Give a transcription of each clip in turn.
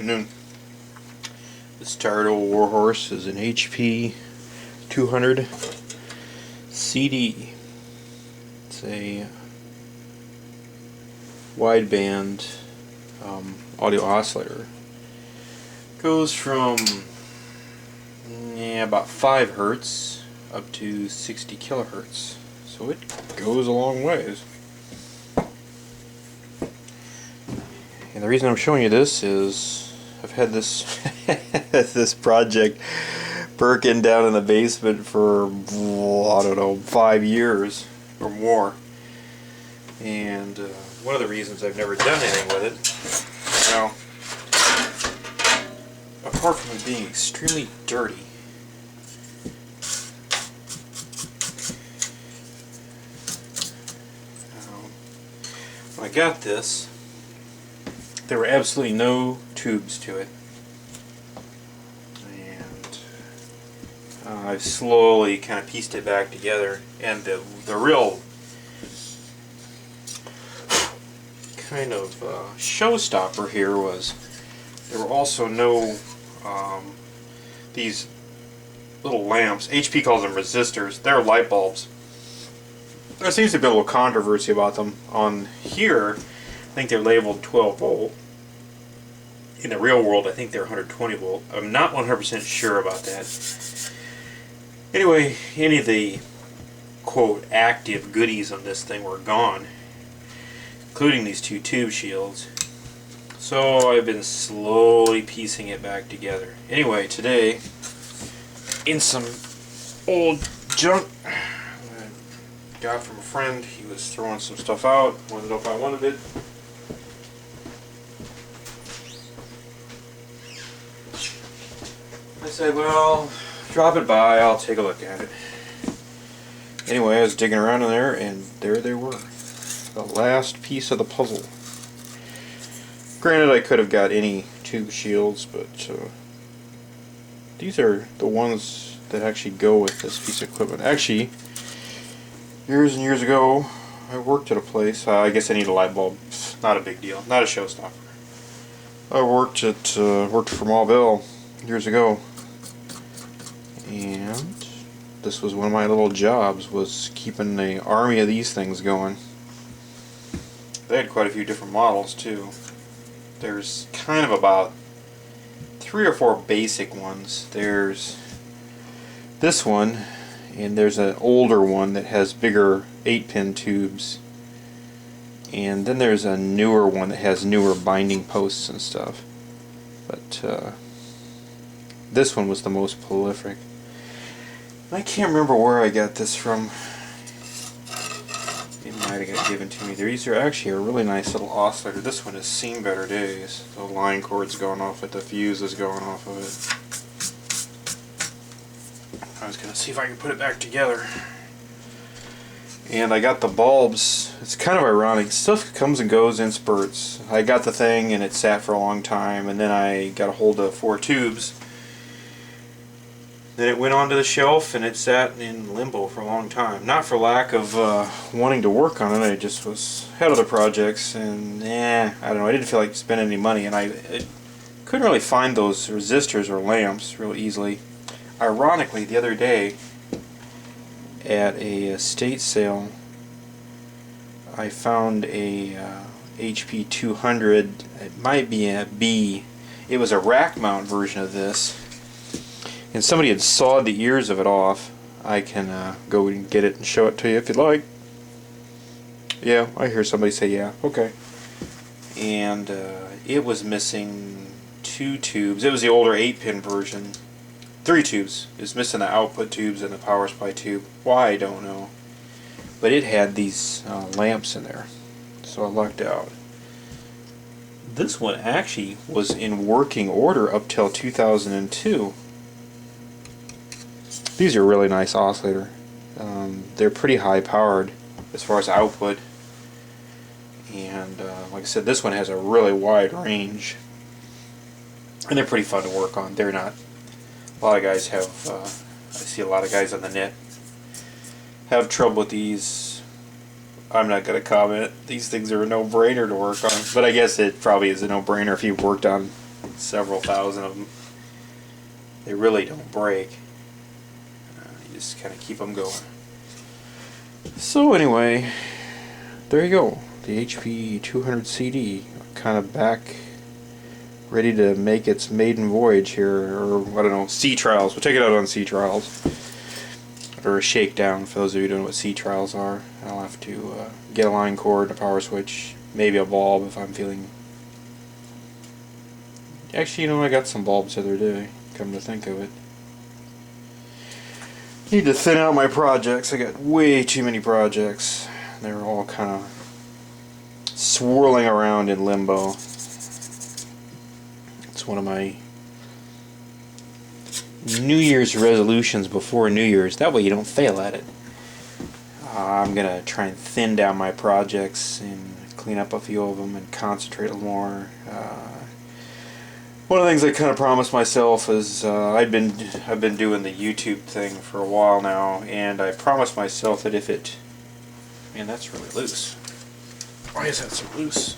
afternoon. This tired old warhorse is an HP 200 CD. It's a wideband audio oscillator. Goes from about 5 hertz up to 60 kilohertz. So it goes a long ways. And the reason I'm showing you this is I've had this this project Birkin down in the basement for, I don't know, 5 years or more. And one of the reasons I've never done anything with it, now, apart from it being extremely dirty, when I got this, there were absolutely no tubes to it, and I've slowly kind of pieced it back together. And the real kind of showstopper here was there were also no these little lamps. HP calls them resistors. They're light bulbs. There seems to be a little controversy about them. On here, I think they're labeled 12 volt. In the real world, I think they're 120 volt. I'm not 100% sure about that. Anyway, any of the quote active goodies on this thing were gone, including these 2 tube shields. So I've been slowly piecing it back together. Anyway, today, in some old junk I got from a friend, he was throwing some stuff out, wanted to know if I wanted it. I said, well, drop it by, I'll take a look at it. Anyway, I was digging around in there, and there they were. The last piece of the puzzle. Granted, I could have got any tube shields, but these are the ones that actually go with this piece of equipment. Actually, years and years ago, I worked at a place. I guess I need a light bulb. Not a big deal. Not a showstopper. I worked for Mauville years ago, and this was one of my little jobs, was keeping an army of these things going. They had quite a few different models too. There's kind of about 3 or 4 basic ones. There's this one, and there's an older one that has bigger 8-pin tubes, and then there's a newer one that has newer binding posts and stuff. But this one was the most prolific. I can't remember where I got this from. It might have got given to me. These are actually a really nice little oscillator. This one has seen better days. The line cord's going off it, the fuse is going off of it. I was going to see if I could put it back together. And I got the bulbs. It's kind of ironic. Stuff comes and goes in spurts. I got the thing and it sat for a long time, and then I got a hold of 4 tubes. Then it went onto the shelf and it sat in limbo for a long time. Not for lack of wanting to work on it. I just had other projects, and I don't know. I didn't feel like spending any money, and I couldn't really find those resistors or lamps real easily. Ironically, the other day at a estate sale, I found a HP 200. It might be a B. It was a rack mount version of this. And somebody had sawed the ears of it off. I can go and get it and show it to you if you'd like. Yeah, I hear somebody say yeah. Okay. And it was missing 2 tubes. It was the older 8-pin version. 3 tubes. It's missing the output tubes and the power supply tube. Why, I don't know. But it had these lamps in there. So I lucked out. This one actually was in working order up till 2002. These are a really nice oscillator. They're pretty high powered as far as output, and like I said, this one has a really wide range, and they're pretty fun to work on. They're not, a lot of guys have, I see a lot of guys on the net have trouble with these. I'm not going to comment. These things are a no-brainer to work on, but I guess it probably is a no-brainer if you've worked on several thousand of them. They really don't break. You just kind of keep them going. So anyway, there you go. The HP 200 CD, kind of back, ready to make its maiden voyage here, or I don't know, sea trials. We'll take it out on sea trials, or a shakedown for those of you who don't know what sea trials are. I'll have to get a line cord, a power switch, maybe a bulb if I'm feeling. Actually, you know, I got some bulbs the other day, come to think of it. Need to thin out my projects. I got way too many projects. They're all kind of swirling around in limbo. It's one of my New Year's resolutions before New Year's. That way you don't fail at it. I'm going to try and thin down my projects and clean up a few of them and concentrate a little more. One of the things I kind of promised myself is I've been doing the YouTube thing for a while now, and I promised myself that if it... Man, that's really loose. Why is that so loose?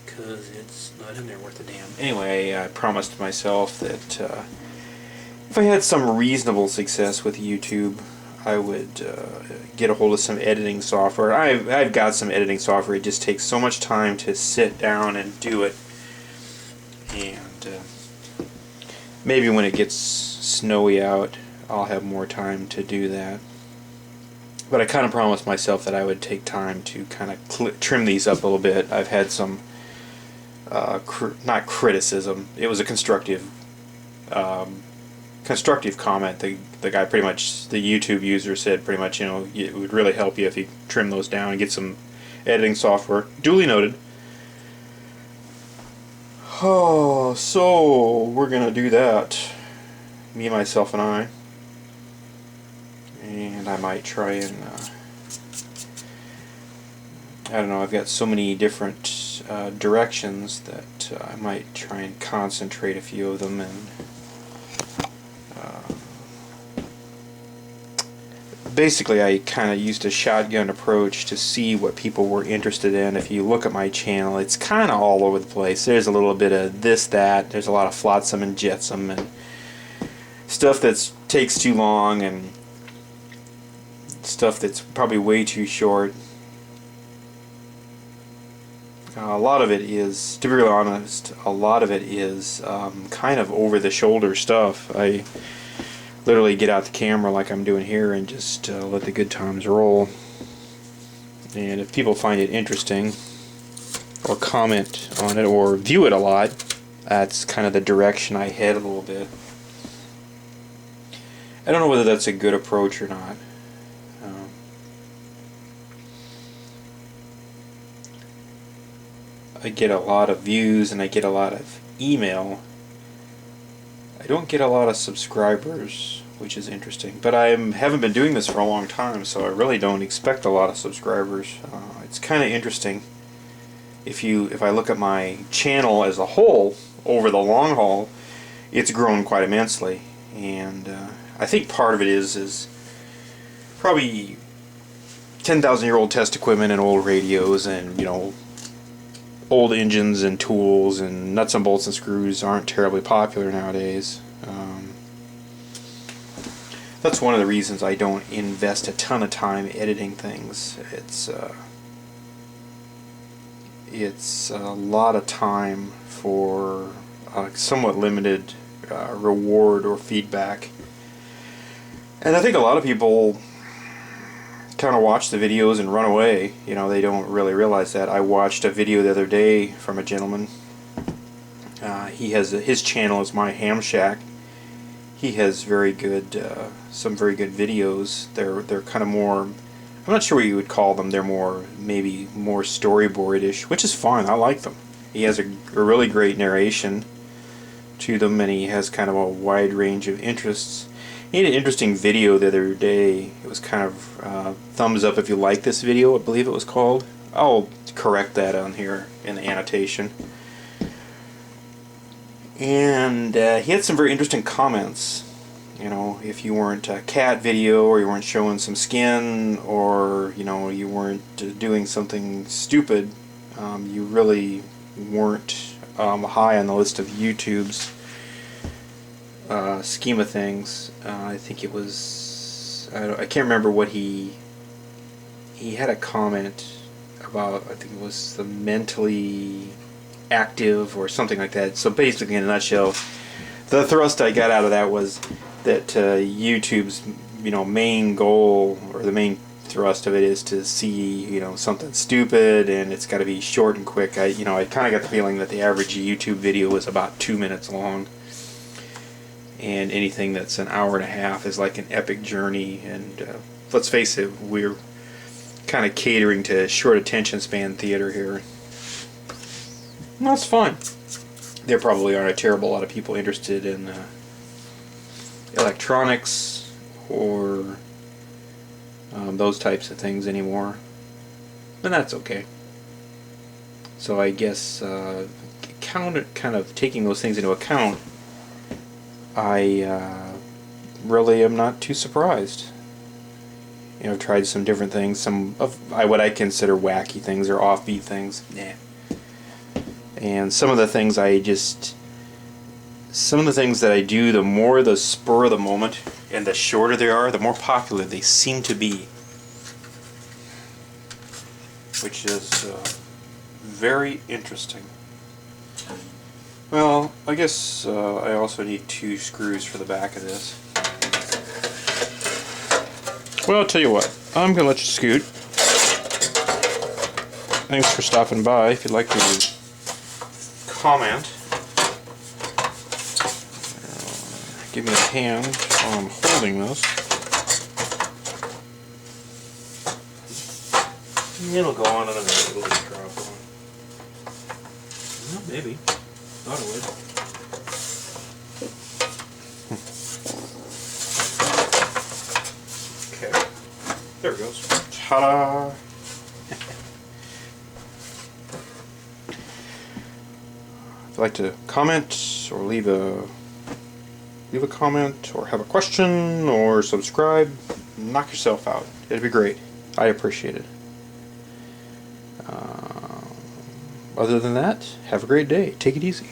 Because it's not in there worth a damn. Anyway, I promised myself that if I had some reasonable success with YouTube, I would get a hold of some editing software. I've got some editing software. It just takes so much time to sit down and do it. And maybe when it gets snowy out, I'll have more time to do that. But I kind of promised myself that I would take time to kind of trim these up a little bit. I've had some, not criticism, it was a constructive comment. The guy pretty much, the YouTube user said pretty much, you know, it would really help you if you trim those down and get some editing software. Duly noted. Oh, so we're gonna do that, me, myself, and I. And I might try and, I don't know, I've got so many different directions that I might try and concentrate a few of them and basically I kind of used a shotgun approach to see what people were interested in. If you look at my channel, it's kind of all over the place. There's a little bit of this, that, there's a lot of flotsam and jetsam and stuff that takes too long and stuff that's probably way too short. A lot of it is, to be really honest, a lot of it is kind of over-the-shoulder stuff. I literally get out the camera like I'm doing here and just let the good times roll. And if people find it interesting or comment on it or view it a lot, that's kind of the direction I head a little bit. I don't know whether that's a good approach or not. I get a lot of views and I get a lot of email. I don't get a lot of subscribers, which is interesting. But I haven't been doing this for a long time, so I really don't expect a lot of subscribers. It's kind of interesting. If I look at my channel as a whole, over the long haul, it's grown quite immensely. And I think part of it is probably 10,000-year-old test equipment and old radios and, you know, old engines and tools and nuts and bolts and screws aren't terribly popular nowadays. That's one of the reasons I don't invest a ton of time editing things. It's a lot of time for somewhat limited reward or feedback. And I think a lot of people kind of watch the videos and run away. You know, they don't really realize that. I watched a video the other day from a gentleman. He has his channel is My Ham Shack. He has very good, some very good videos. They're kind of more, I'm not sure what you would call them. They're maybe more storyboard-ish, which is fine. I like them. He has a really great narration to them, and he has kind of a wide range of interests. He had an interesting video the other day. It was kind of thumbs up if you like this video, I believe it was called. I'll correct that on here in the annotation. And he had some very interesting comments. You know, if you weren't a cat video, or you weren't showing some skin, or, you know, you weren't doing something stupid, you really weren't high on the list of YouTube's scheme of things. I think it was, I can't remember what he had a comment about, I think it was the mentally active or something like that. So basically, in a nutshell, the thrust I got out of that was that YouTube's main goal, or the main thrust of it, is to see something stupid, and it's got to be short and quick. I kind of got the feeling that the average YouTube video is about 2 minutes long, and anything that's an hour and a half is like an epic journey. And let's face it, we're kind of catering to short attention span theater here. And that's fine. There probably aren't a terrible lot of people interested in electronics or those types of things anymore, and that's okay. So I guess kind of taking those things into account, I really am not too surprised. I've tried some different things, some of what I consider wacky things or offbeat things. Nah. And some of the things that I do, the more the spur of the moment and the shorter they are, the more popular they seem to be. Which is very interesting. Well, I guess I also need 2 screws for the back of this. Well, I'll tell you what, I'm going to let you scoot. Thanks for stopping by. If you'd like to comment, give me a hand while I'm holding this. It'll go on in a minute. It'll just drop on. Well, maybe. Thought it would. Okay. There it goes. Ta-da! If you'd like to comment or leave a comment or have a question or subscribe, knock yourself out. It'd be great. I appreciate it. Other than that, have a great day. Take it easy.